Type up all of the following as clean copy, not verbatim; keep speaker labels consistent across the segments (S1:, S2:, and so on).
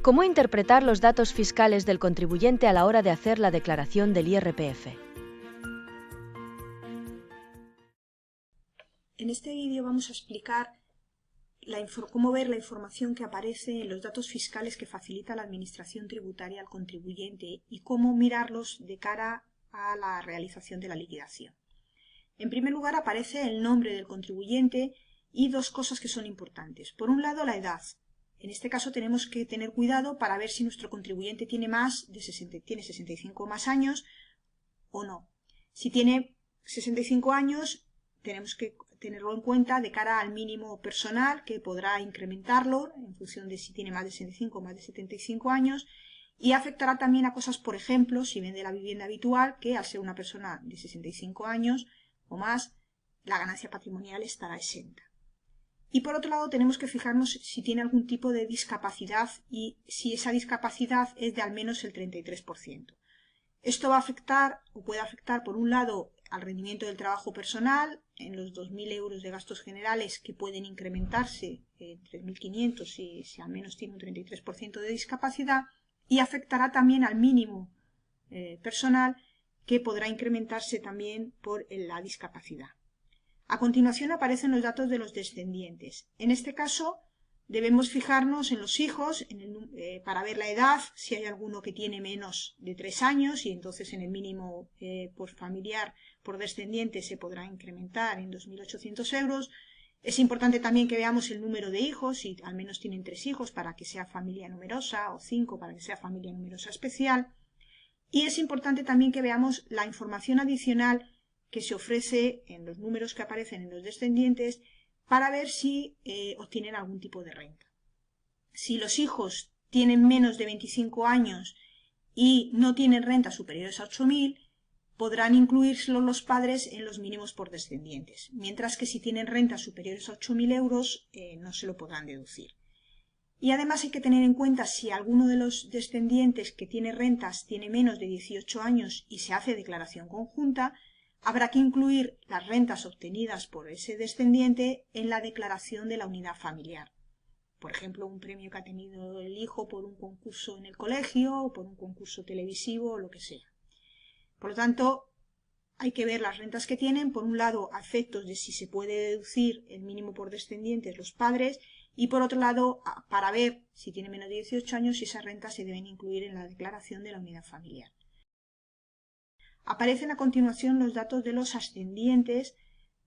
S1: ¿Cómo interpretar los datos fiscales del contribuyente a la hora de hacer la declaración del IRPF?
S2: En este vídeo vamos a explicar cómo ver la información que aparece en los datos fiscales que facilita la Administración Tributaria al contribuyente y cómo mirarlos de cara a la realización de la liquidación. En primer lugar, aparece el nombre del contribuyente y dos cosas que son importantes. Por un lado, la edad. En este caso tenemos que tener cuidado para ver si nuestro contribuyente tiene tiene 65 o más años o no. Si tiene 65 años, tenemos que tenerlo en cuenta de cara al mínimo personal, que podrá incrementarlo en función de si tiene más de 65 o más de 75 años, y afectará también a cosas, por ejemplo, si vende la vivienda habitual, que al ser una persona de 65 años o más, la ganancia patrimonial estará exenta. Y por otro lado tenemos que fijarnos si tiene algún tipo de discapacidad y si esa discapacidad es de al menos el 33%. Esto va a afectar o puede afectar por un lado al rendimiento del trabajo personal en los 2.000 euros de gastos generales que pueden incrementarse en 3.500 si al menos tiene un 33% de discapacidad, y afectará también al mínimo personal que podrá incrementarse también por la discapacidad. A continuación aparecen los datos de los descendientes. En este caso debemos fijarnos en los hijos para ver la edad, si hay alguno que tiene menos de 3 años y entonces en el mínimo por familiar por descendiente se podrá incrementar en 2.800 euros. Es importante también que veamos el número de hijos, si al menos tienen 3 hijos para que sea familia numerosa o 5 para que sea familia numerosa especial. Y es importante también que veamos la información adicional que se ofrece en los números que aparecen en los descendientes para ver si obtienen algún tipo de renta. Si los hijos tienen menos de 25 años y no tienen rentas superiores a 8.000, podrán incluírselo los padres en los mínimos por descendientes, mientras que si tienen rentas superiores a 8.000 euros no se lo podrán deducir. Y además hay que tener en cuenta si alguno de los descendientes que tiene rentas tiene menos de 18 años y se hace declaración conjunta, habrá que incluir las rentas obtenidas por ese descendiente en la declaración de la unidad familiar. Por ejemplo, un premio que ha tenido el hijo por un concurso en el colegio o por un concurso televisivo o lo que sea. Por lo tanto, hay que ver las rentas que tienen, por un lado, a efectos de si se puede deducir el mínimo por descendientes los padres, y por otro lado, para ver si tiene menos de 18 años, si esas rentas se deben incluir en la declaración de la unidad familiar. Aparecen a continuación los datos de los ascendientes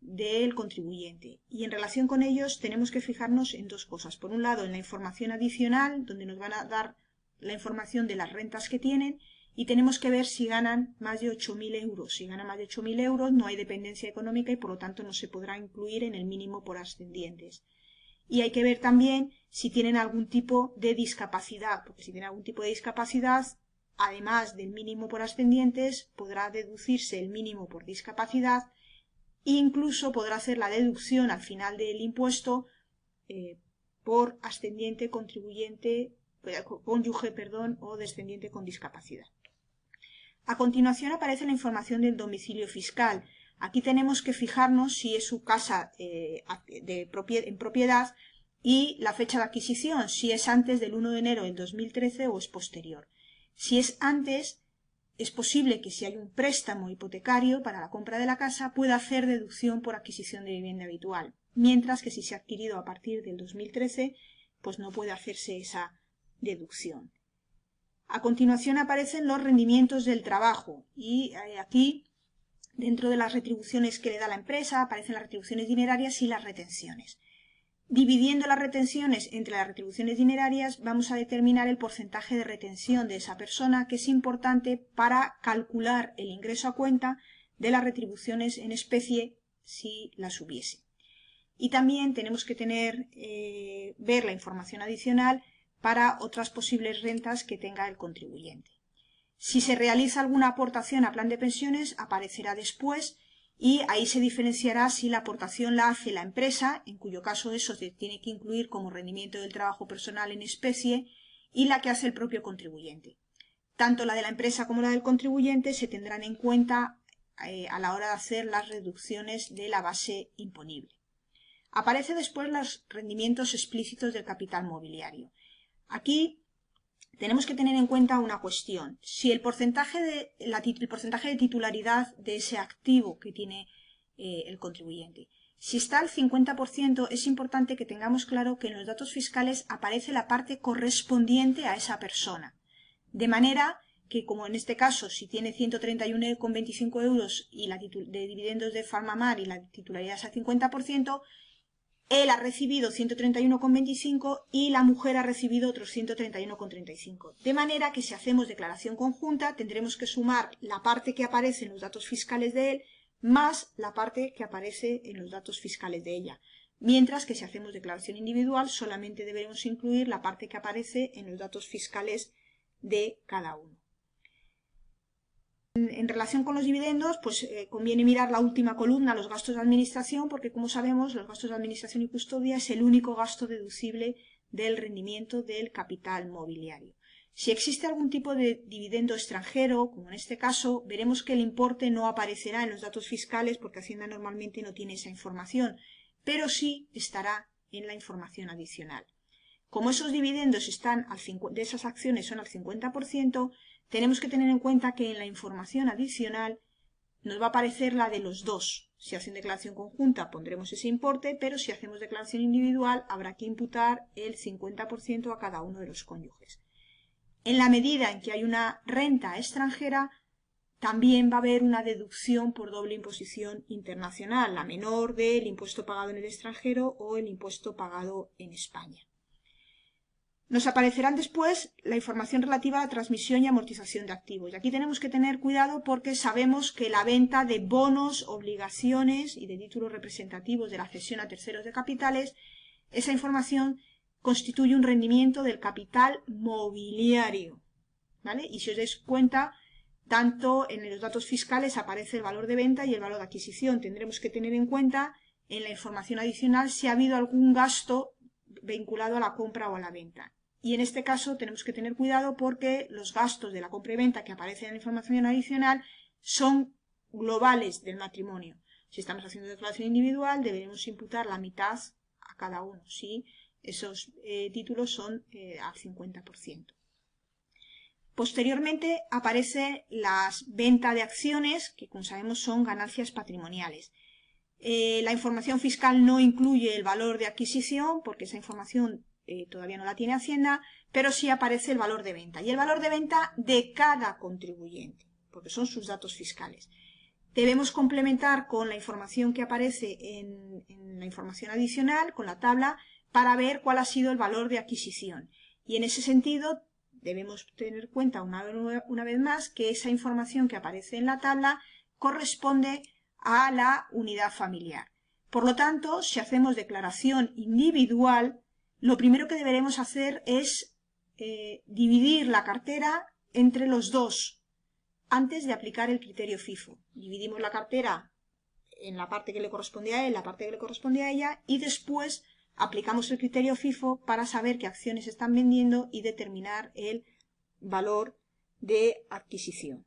S2: del contribuyente, y en relación con ellos tenemos que fijarnos en dos cosas. Por un lado, en la información adicional, donde nos van a dar la información de las rentas que tienen, y tenemos que ver si ganan más de 8.000 euros. Si ganan más de 8.000 euros no hay dependencia económica y por lo tanto no se podrá incluir en el mínimo por ascendientes. Y hay que ver también si tienen algún tipo de discapacidad, porque si tienen algún tipo de discapacidad, además del mínimo por ascendientes, podrá deducirse el mínimo por discapacidad e incluso podrá hacer la deducción al final del impuesto por ascendiente, cónyuge, o descendiente con discapacidad. A continuación aparece la información del domicilio fiscal. Aquí tenemos que fijarnos si es su casa en propiedad y la fecha de adquisición, si es antes del 1 de enero del 2013 o es posterior. Si es antes, es posible que si hay un préstamo hipotecario para la compra de la casa pueda hacer deducción por adquisición de vivienda habitual, mientras que si se ha adquirido a partir del 2013, pues no puede hacerse esa deducción. A continuación aparecen los rendimientos del trabajo y aquí, dentro de las retribuciones que le da la empresa, aparecen las retribuciones dinerarias y las retenciones. Dividiendo las retenciones entre las retribuciones dinerarias, vamos a determinar el porcentaje de retención de esa persona, que es importante para calcular el ingreso a cuenta de las retribuciones en especie si las hubiese. Y también tenemos que ver la información adicional para otras posibles rentas que tenga el contribuyente. Si se realiza alguna aportación a plan de pensiones, aparecerá después y ahí se diferenciará si la aportación la hace la empresa, en cuyo caso eso se tiene que incluir como rendimiento del trabajo personal en especie, y la que hace el propio contribuyente. Tanto la de la empresa como la del contribuyente se tendrán en cuenta a la hora de hacer las reducciones de la base imponible. Aparecen después los rendimientos explícitos del capital mobiliario. Aquí tenemos que tener en cuenta una cuestión. Si el porcentaje de titularidad de ese activo que tiene el contribuyente, si está al 50%, es importante que tengamos claro que en los datos fiscales aparece la parte correspondiente a esa persona. De manera que, como en este caso, si tiene 131,25 euros y de dividendos de Farmamar y la titularidad es al 50%, él ha recibido 131,25 y la mujer ha recibido otros 131,35. De manera que si hacemos declaración conjunta tendremos que sumar la parte que aparece en los datos fiscales de él más la parte que aparece en los datos fiscales de ella. Mientras que si hacemos declaración individual solamente deberemos incluir la parte que aparece en los datos fiscales de cada uno. En relación con los dividendos, pues conviene mirar la última columna, los gastos de administración, porque como sabemos, los gastos de administración y custodia es el único gasto deducible del rendimiento del capital mobiliario. Si existe algún tipo de dividendo extranjero, como en este caso, veremos que el importe no aparecerá en los datos fiscales porque Hacienda normalmente no tiene esa información, pero sí estará en la información adicional. Como esos dividendos de esas acciones son al 50%, tenemos que tener en cuenta que en la información adicional nos va a aparecer la de los dos. Si hacen declaración conjunta pondremos ese importe, pero si hacemos declaración individual habrá que imputar el 50% a cada uno de los cónyuges. En la medida en que hay una renta extranjera, también va a haber una deducción por doble imposición internacional, la menor del impuesto pagado en el extranjero o el impuesto pagado en España. Nos aparecerán después la información relativa a la transmisión y amortización de activos. Y aquí tenemos que tener cuidado porque sabemos que la venta de bonos, obligaciones y de títulos representativos de la cesión a terceros de capitales, esa información constituye un rendimiento del capital mobiliario, ¿vale? Y si os dais cuenta, tanto en los datos fiscales aparece el valor de venta y el valor de adquisición. Tendremos que tener en cuenta en la información adicional si ha habido algún gasto vinculado a la compra o a la venta. Y en este caso tenemos que tener cuidado porque los gastos de la compra y venta que aparecen en la información adicional son globales del matrimonio. Si estamos haciendo declaración individual, deberemos imputar la mitad a cada uno, si esos títulos son al 50%. Posteriormente aparece la venta de acciones, que como sabemos son ganancias patrimoniales. La información fiscal no incluye el valor de adquisición, porque esa información todavía no la tiene Hacienda, pero sí aparece el valor de venta. Y el valor de venta de cada contribuyente, porque son sus datos fiscales. Debemos complementar con la información que aparece en la información adicional, con la tabla, para ver cuál ha sido el valor de adquisición. Y en ese sentido debemos tener en cuenta una vez más que esa información que aparece en la tabla corresponde a la unidad familiar. Por lo tanto, si hacemos declaración individual, lo primero que deberemos hacer es dividir la cartera entre los dos antes de aplicar el criterio FIFO. Dividimos la cartera en la parte que le corresponde a él, la parte que le corresponde a ella y después aplicamos el criterio FIFO para saber qué acciones están vendiendo y determinar el valor de adquisición.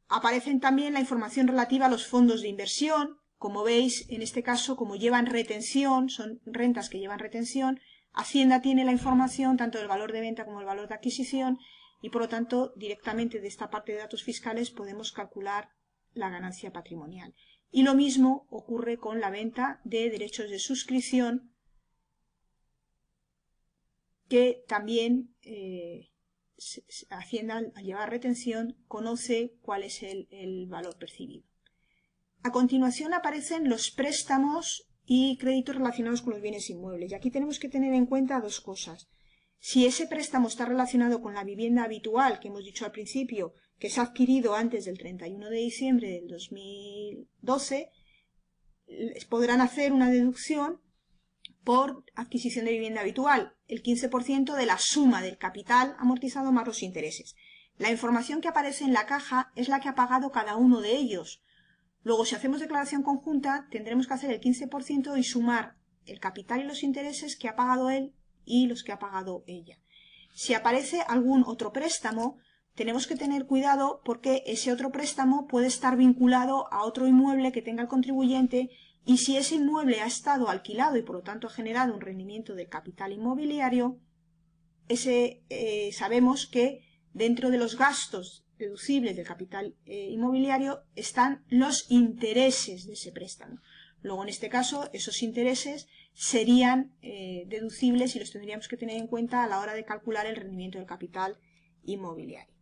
S2: Aparecen también la información relativa a los fondos de inversión. Como veis, en este caso, como llevan retención, son rentas que llevan retención, Hacienda tiene la información tanto del valor de venta como del valor de adquisición y, por lo tanto, directamente de esta parte de datos fiscales podemos calcular la ganancia patrimonial. Y lo mismo ocurre con la venta de derechos de suscripción, que también Hacienda, al llevar retención, conoce cuál es el valor percibido. A continuación aparecen los préstamos y créditos relacionados con los bienes inmuebles. Y aquí tenemos que tener en cuenta dos cosas. Si ese préstamo está relacionado con la vivienda habitual, que hemos dicho al principio, que se ha adquirido antes del 31 de diciembre del 2012, podrán hacer una deducción por adquisición de vivienda habitual, el 15% de la suma del capital amortizado más los intereses. La información que aparece en la caja es la que ha pagado cada uno de ellos. Luego, si hacemos declaración conjunta, tendremos que hacer el 15% y sumar el capital y los intereses que ha pagado él y los que ha pagado ella. Si aparece algún otro préstamo, tenemos que tener cuidado porque ese otro préstamo puede estar vinculado a otro inmueble que tenga el contribuyente y si ese inmueble ha estado alquilado y por lo tanto ha generado un rendimiento del capital inmobiliario, sabemos que dentro de los gastos deducibles del capital inmobiliario están los intereses de ese préstamo. Luego, en este caso, esos intereses serían deducibles y los tendríamos que tener en cuenta a la hora de calcular el rendimiento del capital inmobiliario.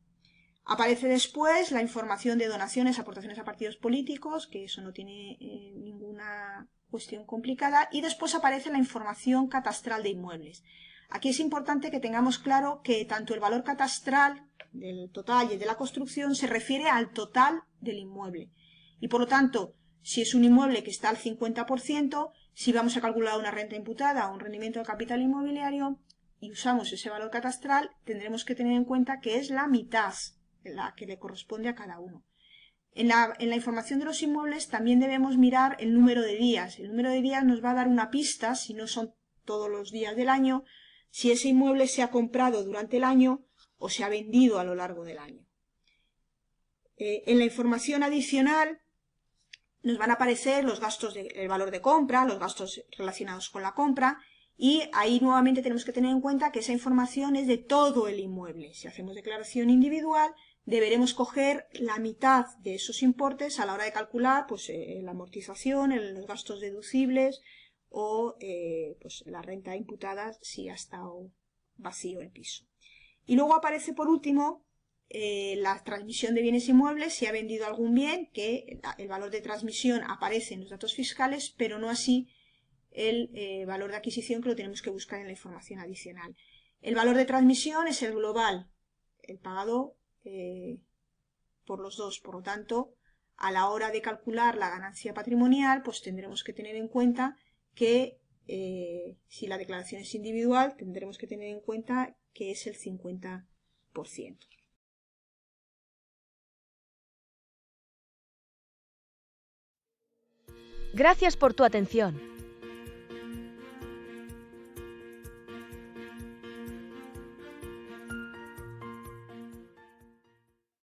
S2: Aparece después la información de donaciones, aportaciones a partidos políticos, que eso no tiene ninguna cuestión complicada, y después aparece la información catastral de inmuebles. Aquí es importante que tengamos claro que tanto el valor catastral del total y el de la construcción se refiere al total del inmueble. Y por lo tanto, si es un inmueble que está al 50%, si vamos a calcular una renta imputada o un rendimiento del capital inmobiliario y usamos ese valor catastral, tendremos que tener en cuenta que es la mitad la que le corresponde a cada uno. En la información de los inmuebles también debemos mirar el número de días. El número de días nos va a dar una pista, si no son todos los días del año, si ese inmueble se ha comprado durante el año o se ha vendido a lo largo del año. En la información adicional nos van a aparecer los gastos del valor de compra, los gastos relacionados con la compra, y ahí nuevamente tenemos que tener en cuenta que esa información es de todo el inmueble. Si hacemos declaración individual, deberemos coger la mitad de esos importes a la hora de calcular pues, la amortización, los gastos deducibles o pues, la renta imputada si ha estado vacío el piso. Y luego aparece por último la transmisión de bienes inmuebles, si ha vendido algún bien, que el valor de transmisión aparece en los datos fiscales, pero no así el valor de adquisición, que lo tenemos que buscar en la información adicional. El valor de transmisión es el global, el pagado por los dos. Por lo tanto, a la hora de calcular la ganancia patrimonial, pues tendremos que tener en cuenta que si la declaración es individual, tendremos que tener en cuenta que es el 50%.
S1: Gracias por tu atención.